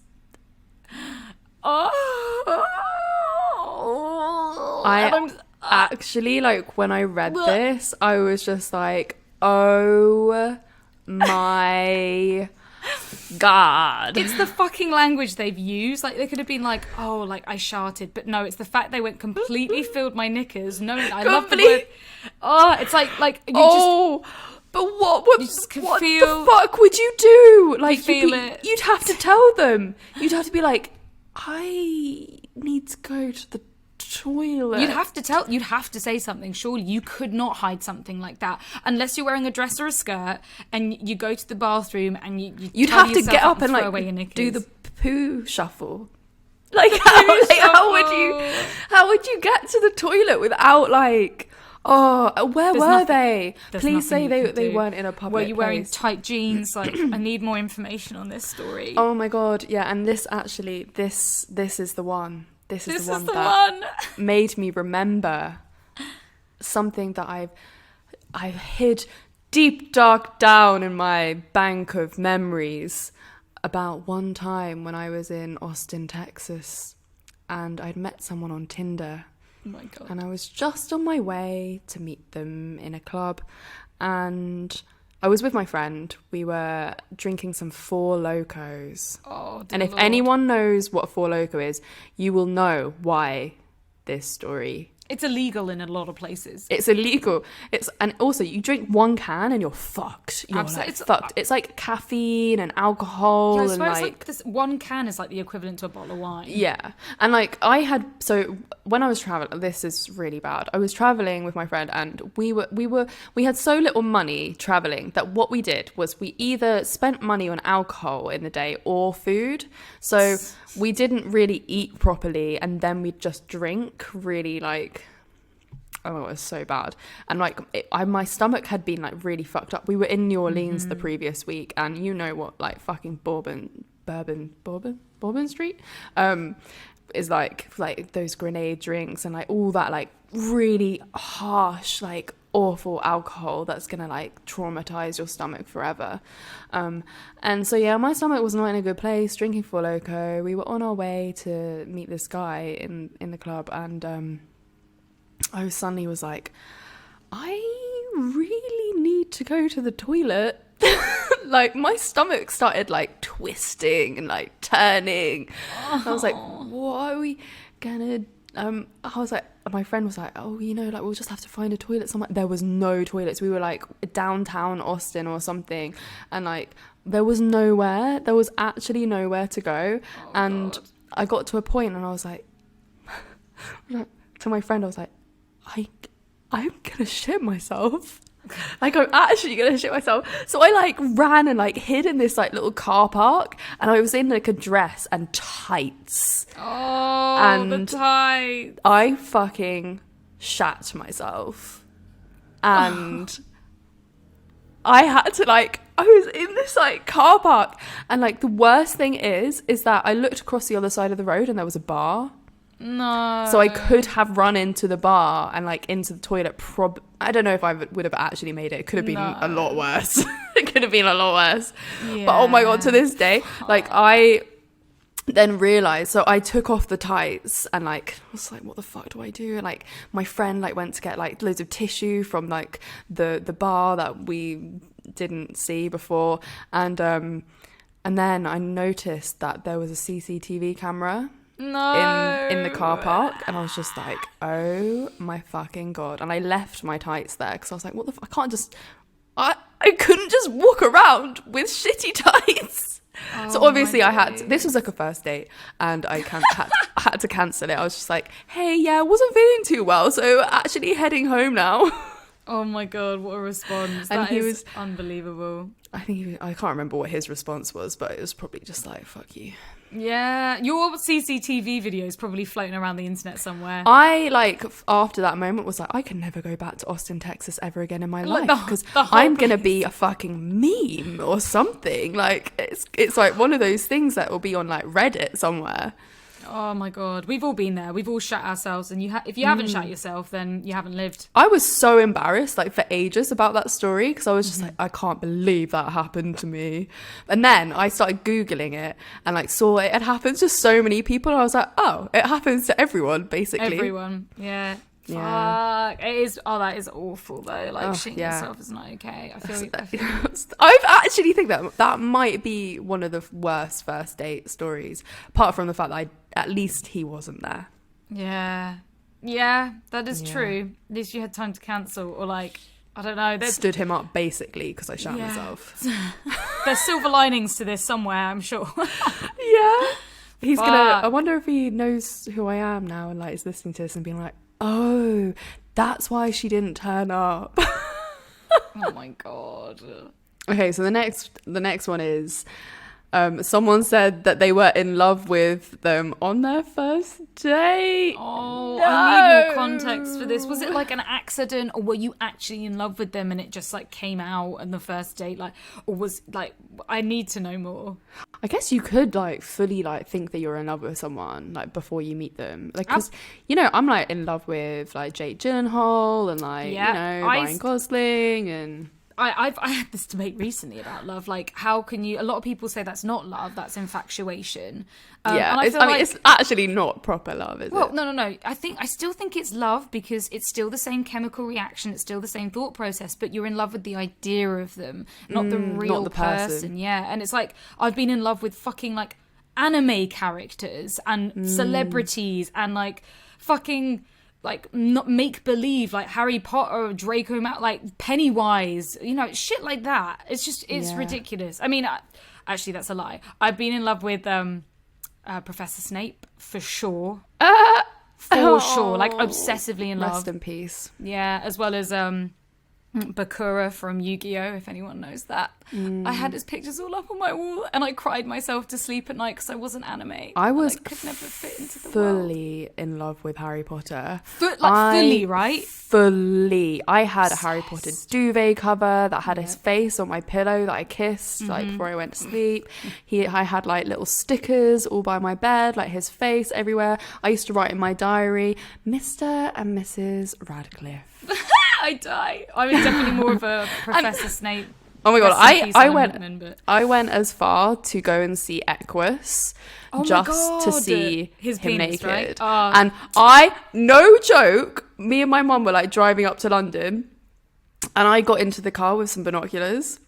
Actually, like, when I read this, I was just like, oh my God. It's the fucking language they've used. Like, they could have been like, oh, like, I sharted. But no, it's the fact they went completely filled my knickers. No, I love the word. Oh, it's like you just... But what You just can what feel- the fuck would you do? Like, feel it. You'd have to tell them. You'd have to be like, I need to go to the toilet. You'd have to say something. Surely you could not hide something like that unless you're wearing a dress or a skirt and you go to the bathroom and You'd tidy have to yourself get up and and throw like away your knickers. do the poo shuffle. Like how would you get to the toilet without like, oh, where were they? Please say they weren't in a public Were you wearing place. tight jeans? Like, I need more information on this story. Oh my god, yeah, and this is the one. This is the one that made me remember something that I've hid deep dark down in my bank of memories about one time when I was in Austin, Texas, and I'd met someone on Tinder. Oh my god. And I was just on my way to meet them in a club, and I was with my friend. We were drinking some Four Locos. Oh, dear and if Lord. anyone knows what Four Loco is, you will know why this story. It's illegal in a lot of places. It's illegal. And also you drink one can and you're fucked. You're Absolutely. like fucked. It's like caffeine and alcohol Yeah, I and swear it's like like this one can is like the equivalent to a bottle of wine. yeah. And like so when I was traveling, this is really bad. I was traveling with my friend and we had so little money traveling that what we did was we either spent money on alcohol in the day or food. So we didn't really eat properly and then we'd just drink really like, oh, it was so bad. And like my stomach had been like really fucked up. We were in New Orleans the previous week, and you know what like fucking Bourbon Street is like those grenade drinks and like all that like really harsh like awful alcohol that's gonna like traumatize your stomach forever. And so yeah, my stomach was not in a good place drinking Four Loko. We were on our way to meet this guy in the club, and I suddenly was like, I really need to go to the toilet. Like my stomach started like twisting and like turning. I was like, what are we gonna I was like, my friend was like, oh, you know, like we'll just have to find a toilet somewhere. There was no toilets. We were like downtown Austin or something, and like there was actually nowhere to go. God. I got to a point and I was like to my friend, I was like, I'm gonna shit myself. Like I'm actually gonna shit myself. So I like ran and like hid in this like little car park, and I was in like a dress and tights. Oh, and the tights. I fucking shat myself. And I had to like, I was in this like car park, and like the worst thing is that I looked across the other side of the road and there was a bar. No. So I could have run into the bar and like into the toilet. I don't know if I would have actually made it. It could have been a lot worse. It could have been a lot worse. Yeah. But oh my god, to this day, like I then realized, so I took off the tights and like I was like, what the fuck do I do? And like my friend like went to get like loads of tissue from like the bar that we didn't see before, and then I noticed that there was a CCTV camera in the car park, and I was just like, oh my fucking god. And I left my tights there because I was like, what the fuck, I couldn't just walk around with shitty tights. So obviously I had to, this was like a first date, and I had to cancel it. I was just like, hey, yeah, I wasn't feeling too well, so actually heading home now. Oh my god, what a response. And he was unbelievable. I can't remember what his response was, but it was probably just like, fuck you. Yeah, your CCTV video is probably floating around the internet somewhere. I like after that moment was like, I can never go back to Austin, Texas ever again in my life, because I'm gonna be a fucking meme or something. Like it's like one of those things that will be on like Reddit somewhere. Oh my god, we've all been there. We've all shat ourselves, and if you haven't shat yourself, then you haven't lived. I was so embarrassed like for ages about that story, because I was just like, I can't believe that happened to me. And then I started Googling it and like saw it had happened to so many people, and I was like, oh, it happens to everyone basically. Everyone, yeah. Fuck. It is. Oh, that is awful though. Like shitting yourself is not okay. I feel I actually think that might be one of the worst first date stories, apart from the fact that at least he wasn't there. Yeah, that is true. At least you had time to cancel, or like, I don't know. Stood him up basically because I shat myself. There's silver linings to this somewhere, I'm sure. Yeah. He's gonna. I wonder if he knows who I am now and like is listening to this and being like, oh, that's why she didn't turn up. Oh my god. Okay, so the next one is someone said that they were in love with them on their first date. Oh, no. I need more context for this. Was it like an accident, or were you actually in love with them and it just like came out on the first date? Like, or was like, I need to know more. I guess you could like fully like think that you're in love with someone like before you meet them, like because I'm like in love with like Jake Gyllenhaal and like Ryan Gosling and. I had this debate recently about love. Like, how can you? A lot of people say that's not love, that's infatuation. And it's actually not proper love, is it? Well, no. I still think it's love because it's still the same chemical reaction, it's still the same thought process, but you're in love with the idea of them, not the real not the person. Yeah, and it's like I've been in love with fucking like anime characters and celebrities and like fucking. Like not make believe like Harry Potter, Draco, like Pennywise, shit like that. It's ridiculous. I mean, actually, that's a lie. I've been in love with Professor Snape for sure, sure, like obsessively in love. Rest in peace. Yeah, as well as Bakura from Yu-Gi-Oh, if anyone knows that. I had his pictures all up on my wall and I cried myself to sleep at night because I wasn't anime. I was could never fit into the fully world. In love with Harry Potter. Fully, right? Fully. I had a Harry Potter duvet cover that had his face on my pillow that I kissed like before I went to sleep. I had like little stickers all by my bed, like his face everywhere. I used to write in my diary, Mr. and Mrs. Radcliffe. I die. I was definitely more of a Professor Snape. Oh my god, I went as far to go and see Equus just to see his him penis, naked. Right? And no joke, me and my mum were like driving up to London and I got into the car with some binoculars.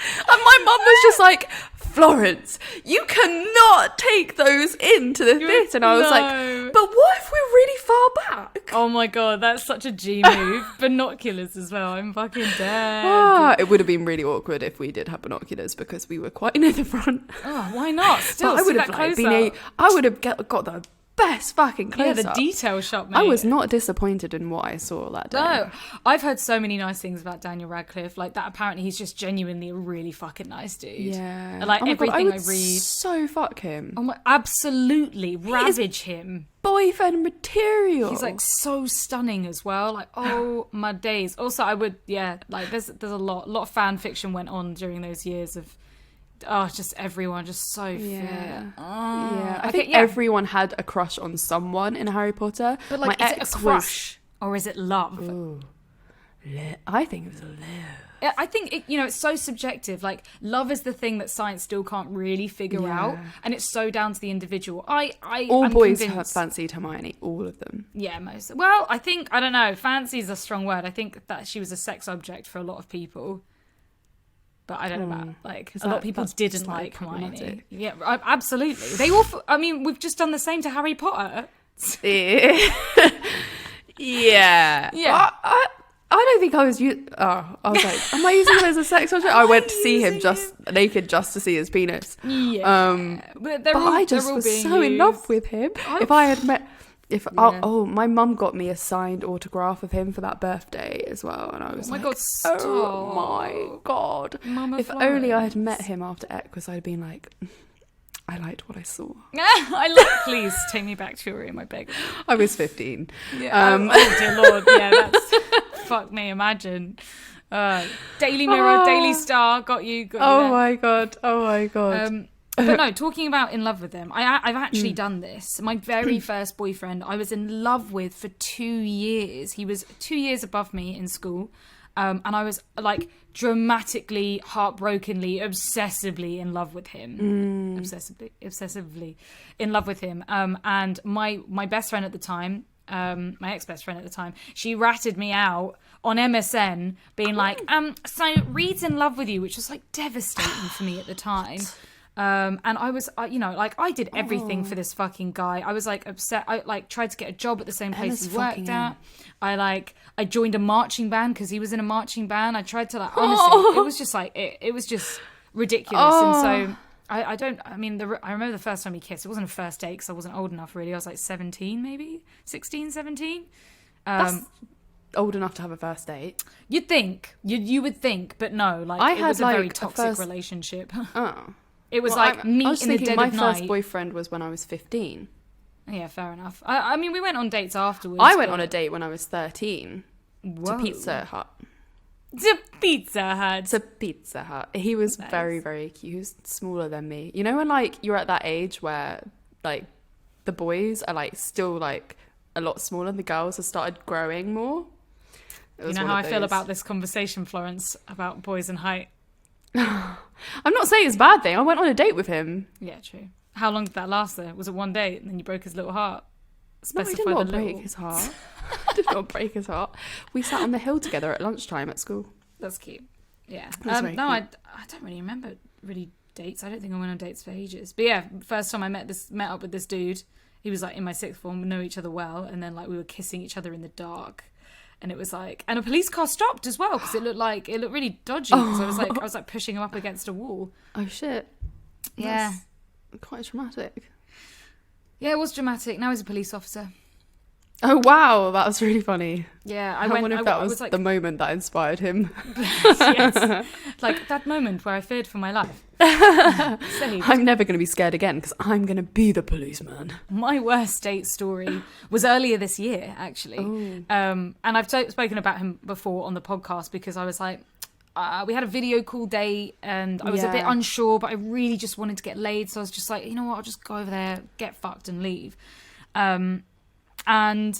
And my mum was just like, Florence, you cannot take those into the theatre. And I was like, but what if we're really far back? Oh my god, that's such a G move. Binoculars as well, I'm fucking dead. It would have been really awkward if we did have binoculars because we were quite near the front. Oh, why not? Still, I would have got the best fucking close the detail shot, mate. I was not disappointed in what I saw that day. No, I've heard so many nice things about Daniel Radcliffe. Like that, apparently he's just genuinely a really fucking nice dude. Yeah. And, like everything I would read. So fuck him. Oh my, absolutely ravage him. Boyfriend material. He's like so stunning as well. Like, oh my days. Also, I would like there's a lot of fan fiction went on during those years of. Oh, just everyone, just so fit. I think everyone had a crush on someone in Harry Potter. But like, is it a crush or is it love? Ooh. I think it was love. I think it's so subjective. Like, love is the thing that science still can't really figure out, and it's so down to the individual. All boys have fancied Hermione, all of them. Yeah, most. Well, I don't know. Fancy is a strong word. I think that she was a sex object for a lot of people. But I don't know about, like, a lot of people didn't like Hermione. Yeah, absolutely. They all, we've just done the same to Harry Potter. Yeah. I don't think I was I was like, am I using him as a sex object? I went to see him just naked just to see his penis. Yeah. But I just was so in love with him. My mum got me a signed autograph of him for that birthday as well, and I was oh my god, Mama if Florence. only I had met him after Equus, I'd been like, I liked what I saw. Please take me back to your room, I beg. I was 15. Yeah. Oh dear lord, yeah, that's fuck me. Imagine. Daily Mirror, Daily Star, got you. Oh my god. But no, talking about in love with them, I've actually done this. My very first boyfriend, I was in love with for 2 years. He was 2 years above me in school. And I was like dramatically, heartbrokenly, obsessively in love with him. Obsessively in love with him. And my best friend at the time, my ex-best friend at the time, she ratted me out on MSN being like, so Reed's in love with you, which was like devastating for me at the time. And I was, like I did everything for this fucking guy. I was like upset. I like tried to get a job at the same place he worked at. I joined a marching band because he was in a marching band. I tried to like, honestly, it was just like, it was just ridiculous. And so I remember the first time we kissed. It wasn't a first date because I wasn't old enough really. I was like 17 maybe, 16, 17. That's old enough to have a first date. You'd think. You would think, but no. Like, it was a very toxic relationship. Oh. It was meet in the dead of night. My first boyfriend was when I was 15. Yeah, fair enough. I mean, we went on dates afterwards. I went on a date when I was 13 to Pizza Hut. To Pizza Hut. He was very, very cute. He was smaller than me. You know when like you're at that age where like the boys are like still like a lot smaller and the girls have started growing more? You know how I feel about this conversation, Florence, about boys and height? I'm not saying it's a bad thing. I went on a date with him. Yeah, true. How long did that last though? Was it one date and then you broke his little heart? Specify no, I did not break his heart. I did not break his heart. We sat on the hill together at lunchtime at school. That's cute. Yeah. Cute. I don't really remember dates. I don't think I went on dates for ages. But yeah, first time I met up with this dude, he was like in my sixth form, we know each other well, and then like we were kissing each other in the dark. And it was like, and a police car stopped as well because it looked really dodgy. Because I was like pushing him up against a wall. Oh shit! Yeah, that's quite dramatic. Yeah, it was dramatic. Now he's a police officer. Oh wow, that was really funny. Yeah, I wonder if that was like, the moment that inspired him. Yes, like that moment where I feared for my life. I'm never going to be scared again because I'm going to be the policeman. My worst date story was earlier this year, actually. And I've spoken about him before on the podcast because I was like, we had a video call date and I was a bit unsure, but I really just wanted to get laid. So I was just like, you know what, I'll just go over there, get fucked and leave. And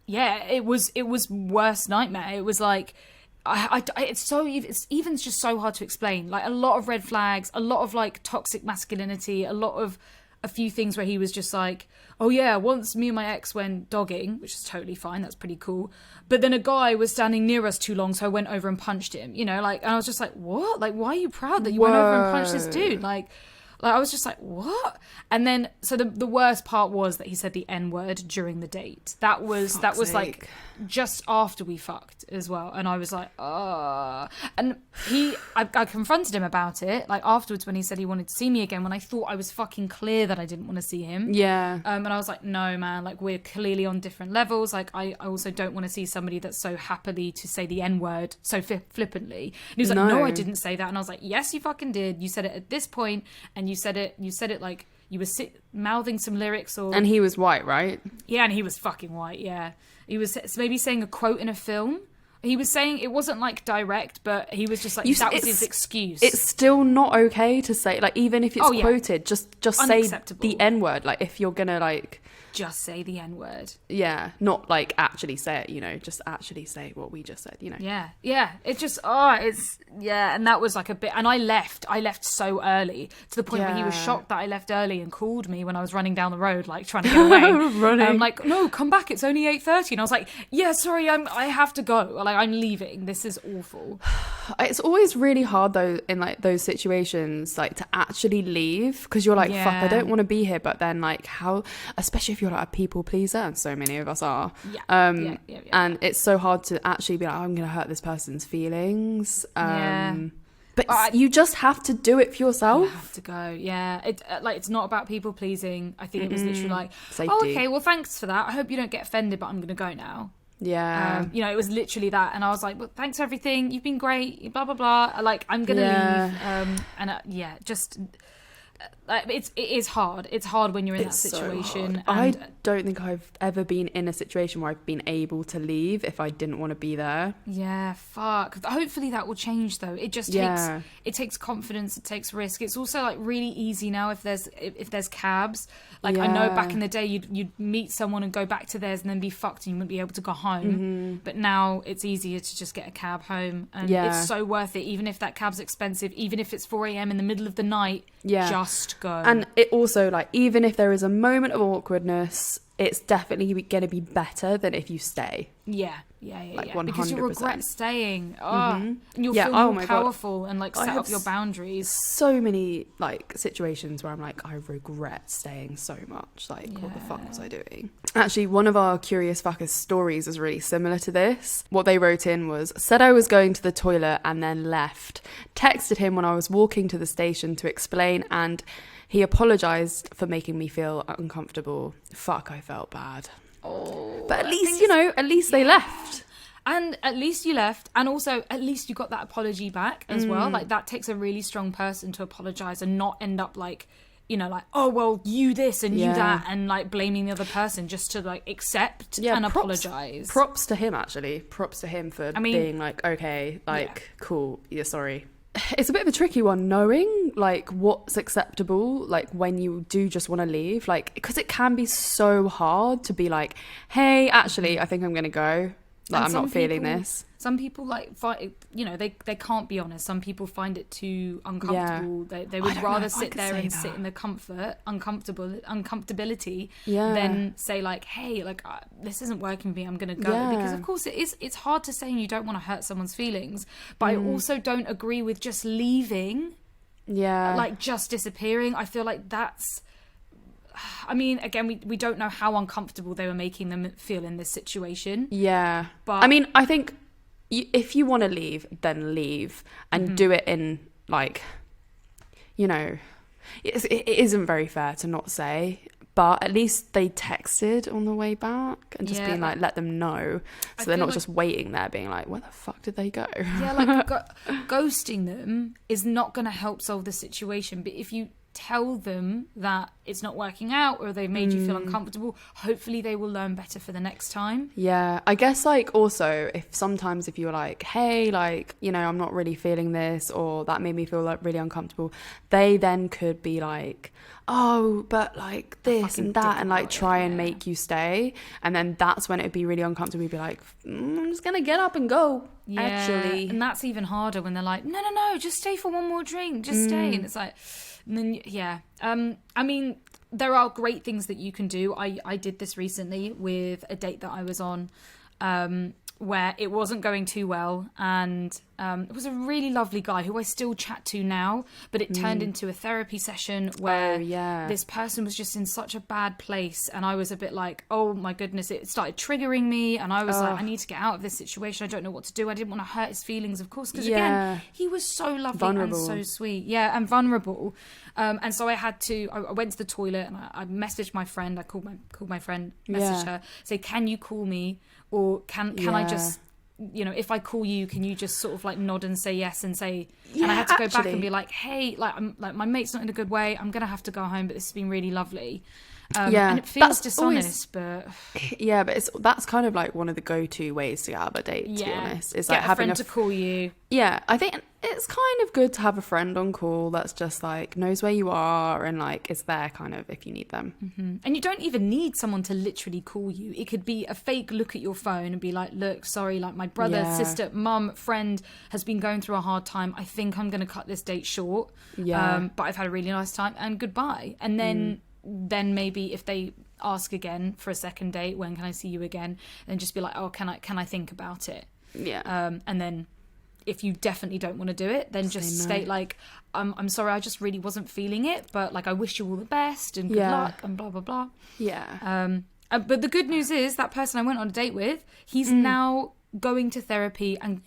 yeah, it was worst nightmare. It was like, it's even just so hard to explain. Like a lot of red flags, a lot of like toxic masculinity, a few things where he was just like, oh yeah, once me and my ex went dogging, which is totally fine, that's pretty cool. But then a guy was standing near us too long, so I went over and punched him, you know, like, and I was just like, what? Like, why are you proud that you went over and punched this dude? Like I was just like, what? And then, so the worst part was that he said the N-word during the date. That was like just after we fucked as well. And I was like, and I confronted him about it, like afterwards when he said he wanted to see me again, when I thought I was fucking clear that I didn't want to see him. Yeah. And I was like, no, man, like we're clearly on different levels. Like I also don't want to see somebody that's so happily to say the N-word so flippantly. And he was like, no, I didn't say that. And I was like, yes, you fucking did. You said it at this point, and you said it like you were mouthing some lyrics and he was white, right? Yeah, and he was fucking white. Yeah, he was maybe saying a quote in a film. He was saying it wasn't like direct, but he was just like that was his excuse. It's still not okay to say, like, even if it's quoted, just say the N-word. Like if you're gonna like just say the N-word. Yeah, not like actually say it, you know, just actually say what we just said, you know. Yeah. It just, and that was like a bit, and I left so early to the point where he was shocked that I left early and called me when I was running down the road, like trying to get away. Running. I'm like, no, come back, it's only 8:30. And I was like, yeah, sorry, I have to go. Like, I'm leaving. This is awful. It's always really hard though in like those situations, like to actually leave because you're like, fuck, I don't want to be here. But then like how, especially if you're like a people pleaser, and so many of us are. And it's so hard to actually be like, I'm gonna hurt this person's feelings. But you just have to do it for yourself. You have to go. Yeah, it's not about people pleasing. I think it was literally like, safety. Oh, okay, well, thanks for that. I hope you don't get offended, but I'm gonna go now. Yeah. It was literally that, and I was like, well, thanks for everything. You've been great. Blah blah blah. Like, I'm gonna leave. Just. It is hard. It's hard when you're in that situation. So I don't think I've ever been in a situation where I've been able to leave if I didn't want to be there. Yeah, fuck. Hopefully that will change though. It just takes confidence. It takes risk. It's also like really easy now if there's cabs. Like I know back in the day you'd meet someone and go back to theirs and then be fucked and you wouldn't be able to go home. Mm-hmm. But now it's easier to just get a cab home, and it's so worth it. Even if that cab's expensive, even if it's 4 a.m. in the middle of the night. Yeah. Just go. And it also, like, even if there is a moment of awkwardness, it's definitely going to be better than if you stay. Yeah. Like 100%. Because you regret staying. Oh, and you'll Yeah, feel oh more my God. powerful and like I set have up your boundaries. So many like situations where I'm like, I regret staying so much. Like, what the fuck was I doing? Actually, one of our Curious Fuckers stories is really similar to this. What they wrote in was, said I was going to the toilet and then left. Texted him when I was walking to the station to explain, and he apologized for making me feel uncomfortable. Fuck, I felt bad. Oh, But at least, you know, at least they left. And at least you left, and also at least you got that apology back as well. Like, that takes a really strong person to apologize and not end up like, you know, like, oh well, you this and you that, and like blaming the other person, just to like accept and apologize. Props to him, actually. Props to him for being like, okay, like, cool, you're sorry. It's a bit of a tricky one, knowing like what's acceptable, like when you do just want to leave, like, because it can be so hard to be like, hey, actually, I think I'm gonna go. Like, I'm not feeling this. Some people like find, you know, they can't be honest. Some people find it too uncomfortable. They would rather sit there and sit in the uncomfortability than say like, hey, like, this isn't working for me, I'm gonna go. Because of course it's hard to say, and you don't want to hurt someone's feelings, but I also don't agree with just leaving, like just disappearing. I feel like that's, I mean, again, we don't know how uncomfortable they were making them feel in this situation. Yeah. But I mean, I think if you want to leave, then leave, and do it in like, you know, it isn't very fair to not say, but at least they texted on the way back and just being like, let them know. So they're not just waiting there being like, where the fuck did they go? Yeah, like ghosting them is not going to help solve the situation. But if you tell them that it's not working out, or they've made you feel uncomfortable, hopefully they will learn better for the next time. Yeah, I guess like also if you're like, hey, like, you know, I'm not really feeling this, or that made me feel like really uncomfortable, they then could be like, oh, but like this and that, and like try and make you stay, and then that's when it'd be really uncomfortable. You'd be like, I'm just gonna get up and go. Actually, and that's even harder when they're like, no, just stay for one more drink, just stay, and it's like, and then I mean, there are great things that you can do. I did this recently with a date that I was on, where it wasn't going too well, and it was a really lovely guy who I still chat to now, but it turned into a therapy session where this person was just in such a bad place, and I was a bit like, oh my goodness, it started triggering me, and I was like, I need to get out of this situation, I don't know what to do. I didn't want to hurt his feelings, of course, because again, he was so lovely and so sweet, and vulnerable, and so I went to the toilet, and I messaged my friend. I called my friend, messaged her, say, can you call me, or can I just, you know, if I call you, can you just sort of like nod and say yes, and say, and I had to go back and be like, hey, like, I'm like, my mate's not in a good way, I'm gonna have to go home, but this has been really lovely. And it feels dishonest, but that's kind of like one of the go-to ways to get out of a date, to be honest, is like get having a friend to call you. I think it's kind of good to have a friend on call that's just like knows where you are and like is there kind of if you need them. And you don't even need someone to literally call you. It could be a fake look at your phone and be like, look, sorry, like my brother, sister, mum, friend has been going through a hard time, I think I'm going to cut this date short, but I've had a really nice time, and goodbye. And then maybe if they ask again for a second date, when can I see you again, then just be like, oh, can I think about it? And then if you definitely don't want to do it, then just state like, I'm sorry, I just really wasn't feeling it, but like, I wish you all the best and good luck and blah blah blah. But the good news is that person I went on a date with, he's now going to therapy and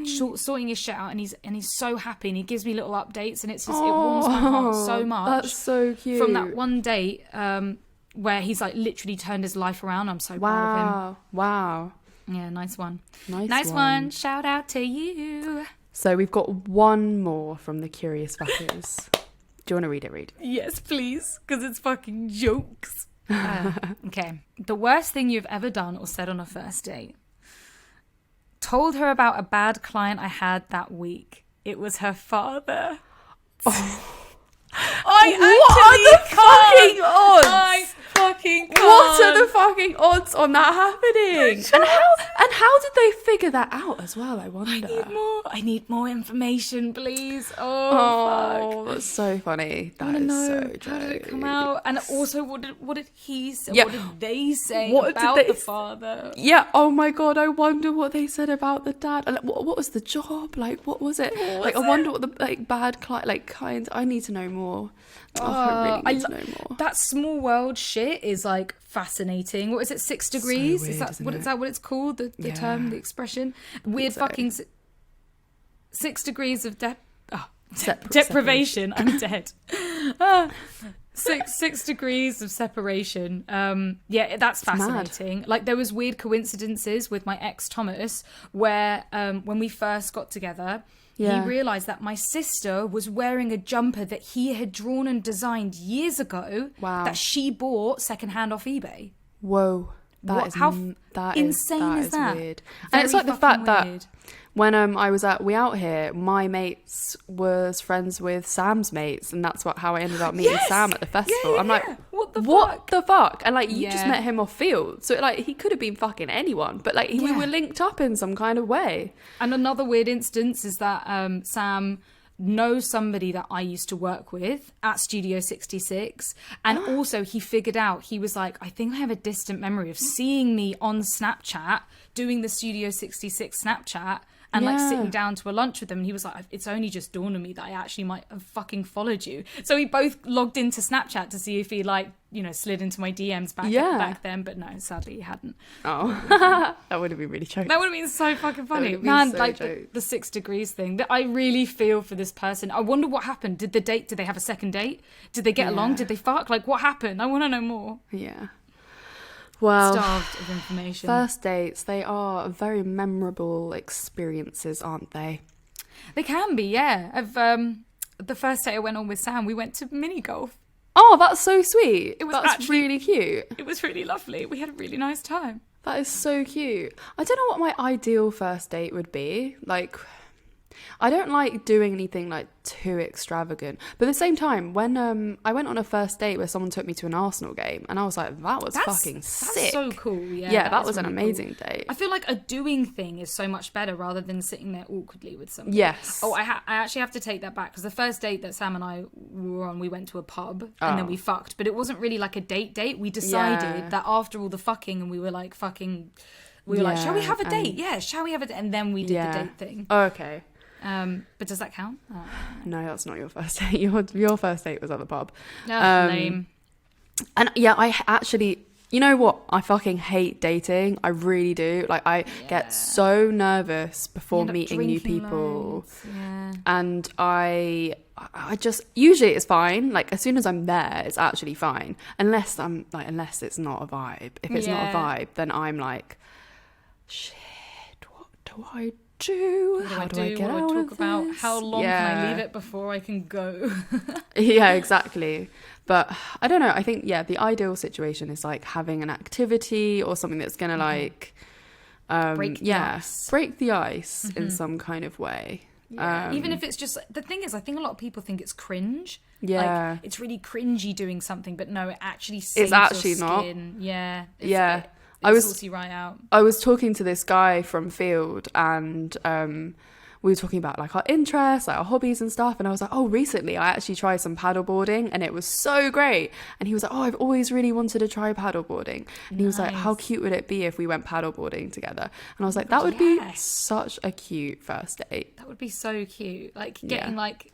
sorting his shit out, and he's so happy, and he gives me little updates, and it's just, it warms my heart so much. That's so cute. From that one date where he's like literally turned his life around. I'm so proud of him. Wow. Yeah, nice one. Nice one. Shout out to you. So we've got one more from the Curious Fuckers. Do you want to read it, Reed? Yes, please, because it's fucking jokes. Okay. The worst thing you've ever done or said on a first date. Told her about a bad client I had that week. It was her father. I fucking can't. What are the fucking odds on that happening? And how did they figure that out as well? I wonder. I need more information, please. Oh, fuck. That's so funny. I That is know. so How did it come jokes. out? And also, what did he say? Yeah. What did they say What did about they the s- father? Yeah. Oh my god. I wonder what they said about the dad. And, like, what was the job? Like, what was it? What I was wonder what the bad kinds. I need to know more. I really need to know more. That small world shit is like fascinating. What is it? 6 degrees? weird, Is that isn't what? it? Is that what it's called? The Yeah. term, the expression? Weird so. fucking 6 degrees of Separ- deprivation. I'm dead. Ah, six degrees of separation. Yeah, that's mad. fascinating. Like there was weird coincidences with my ex Thomas, where when we first got together, Yeah. he realised that my sister was wearing a jumper that he had drawn and designed years ago. Wow. That she bought secondhand off eBay. Whoa. That insane is that? weird. And it's Very like the fucking fact weird. that when I was at We Out Here, my mates was friends with Sam's mates, and that's how I ended up meeting Yes! Sam at the festival. Yeah, I'm like, yeah. What the what fuck? the fuck? And like, you just Yeah. met him off field, so like he could have been fucking anyone, but like we Yeah. were linked up in some kind of way. And another weird instance is that Sam knows somebody that I used to work with at Studio 66. And also he figured out, he was like, I think I have a distant memory of seeing me on Snapchat doing the Studio 66 Snapchat and like Yeah. sitting down to a lunch with them. And he was like, it's only just dawned on me that I actually might have fucking followed you. So we both logged into Snapchat to see if he like, you know, slid into my DMs back then. But no, sadly he hadn't. Oh, that would have been really joking. That would have been so fucking funny. would've been Man, so like jokes. the 6 degrees thing. That I really feel for this person. I wonder what happened. Did they have a second date? Did they get along? Yeah. Did they fuck? Like what happened? I want to know more. Yeah. Well, Starved of information. first dates, they are very memorable experiences, aren't they? They can be, yeah. The first date I went on with Sam, we went to mini golf. Oh, that's so sweet. It was That's actually- really cute. It was really lovely. We had a really nice time. That is so cute. I don't know what my ideal first date would be. Like, I don't like doing anything like too extravagant. But at the same time, when I went on a first date where someone took me to an Arsenal game, and I was like, that was fucking sick. That's so cool. Yeah, Yeah, that is was an really amazing cool. date. I feel like a doing thing is so much better rather than sitting there awkwardly with somebody. Yes. Oh, I actually have to take that back because the first date that Sam and I were on, we went to a pub and then we fucked, but it wasn't really like a date. We decided Yeah. that after all the fucking and we were like fucking, we were like, shall we Yeah, have a date? Yeah, shall we have a date? And then we did the date thing. Oh, okay. But does that count? Oh. No, that's not your first date. Your first date was at the pub. Lame. And yeah, I actually, you know what? I fucking hate dating. I really do. Like, I get so nervous before End up meeting new drinking people. loads, yeah. And I just, usually it's fine. Like, as soon as I'm there, it's actually fine. Unless it's not a vibe. If it's not a vibe, then I'm like, shit, what do I do? How do I get out What do I of talk about? this? How long Yeah. can I leave it before I can go? Yeah, exactly. But I don't know. I think, yeah, the ideal situation is like having an activity or something that's going to like, Break the ice. break the ice in some kind of way. Yeah. Even if it's just, the thing is, I think a lot of people think it's cringe. Yeah. Like, it's really cringy doing something, but no, it actually saves actually your not. skin. Yeah. Yeah. It sorts you right out. I was talking to this guy from Field and we were talking about like our interests, like our hobbies and stuff. And I was like, oh, recently I actually tried some paddleboarding and it was so great. And he was like, oh, I've always really wanted to try paddleboarding. And he was like, how cute would it be if we went paddleboarding together? And I was like, that would be such a cute first date. That would be so cute. Like getting like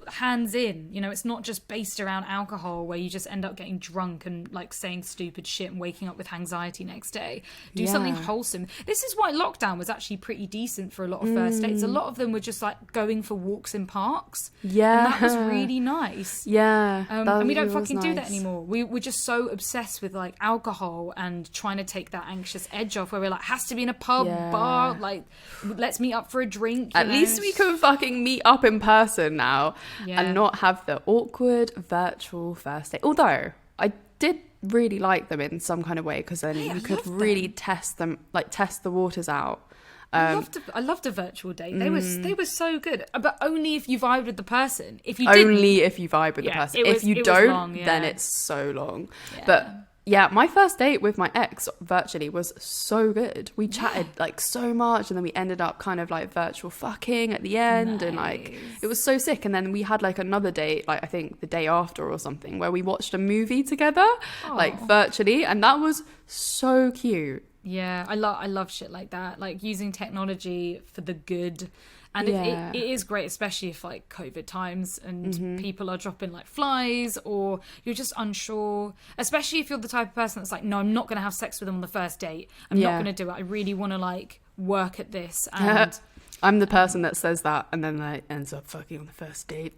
hands in, you know, it's not just based around alcohol where you just end up getting drunk and like saying stupid shit and waking up with anxiety next day. Do something wholesome. This is why lockdown was actually pretty decent for a lot of first dates. A lot of them were just like going for walks in parks. Yeah. And that was really nice. Yeah. And we don't fucking do that nice. anymore. We're just so obsessed with like alcohol and trying to take that anxious edge off where we're like, has to be in a pub, bar, like let's meet up for a drink. At least we can fucking meet up in person now and not have the awkward virtual first date. Although I did really like them in some kind of way because then you could really test the waters out. I loved a virtual date. They were so good, but only if you vibed with the person. If you didn't, only if you vibe with the person. If you don't, long, then it's so long. But Yeah, my first date with my ex virtually was so good. We chatted like so much, and then we ended up kind of like virtual fucking at the end, and like it was so sick. And then we had like another date, like I think the day after or something, where we watched a movie together, like virtually, and that was so cute. Yeah, I love shit like that, like using technology for the good. And it is great, especially if like COVID times and people are dropping like flies, or you're just unsure, especially if you're the type of person that's like, no, I'm not going to have sex with them on the first date. I'm not going to do it. I really want to like work at this. And I'm the person that says that and then like ends up fucking on the first date.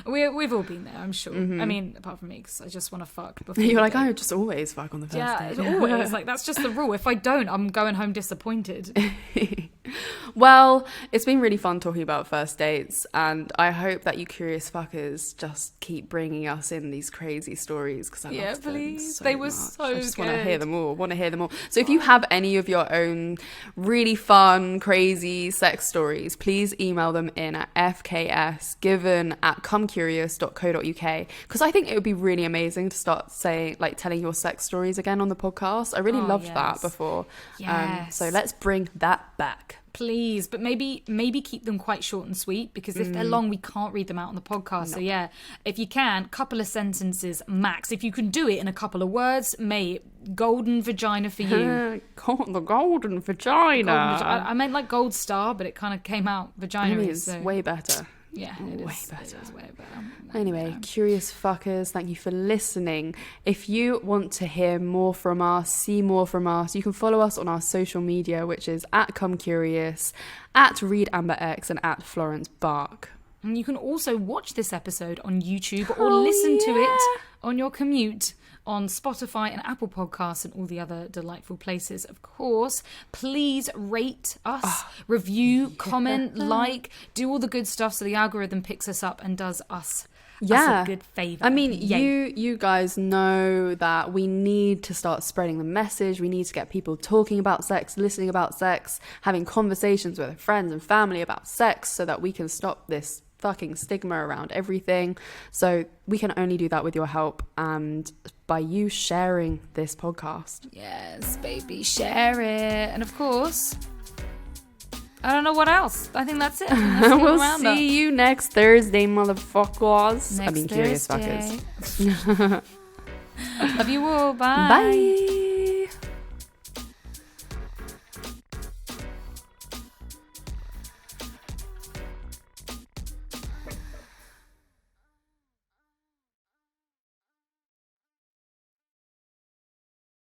We've all been there, I'm sure. I mean, apart from me, because I just want to fuck before. You're like, I just always fuck on the first date. Yeah, always. Like, that's just the rule. If I don't, I'm going home disappointed. Well, it's been really fun talking about first dates, and I hope that you curious fuckers just keep bringing us in these crazy stories, because I love them so they were much. so I just good. want to hear them all. So if you have any of your own really fun, crazy sex stories, please email them in at fksgiven@comecurious.co.uk, because I think it would be really amazing to start saying, like, telling your sex stories again on the podcast. I really loved that before. So let's bring that back. Please, but maybe keep them quite short and sweet, because if they're long, we can't read them out on the podcast. So yeah, if you can, couple of sentences max. If you can do it in a couple of words, mate, golden vagina for you. The golden vagina. I meant like gold star, but it kind of came out vagina. I mean, it's way better. Yeah, way better. It is way better. Anyway, curious fuckers, thank you for listening. If you want to hear more from us, see more from us, you can follow us on our social media, which is @ComeCurious, @ReadAmberX, and @FlorenceBark. And you can also watch this episode on YouTube or listen to it on your commute on Spotify and Apple Podcasts and all the other delightful places, of course. Please rate us, review, comment, like, do all the good stuff so the algorithm picks us up and does us a good favour. I mean, you guys know that we need to start spreading the message. We need to get people talking about sex, listening about sex, having conversations with friends and family about sex, so that we can stop this fucking stigma around everything. So we can only do that with your help and by you sharing this podcast. Yes, baby, share it. And of course, I don't know what else. I think that's it. We'll see you next Thursday, motherfuckers. Curious fuckers. Love you all. Bye. Bye.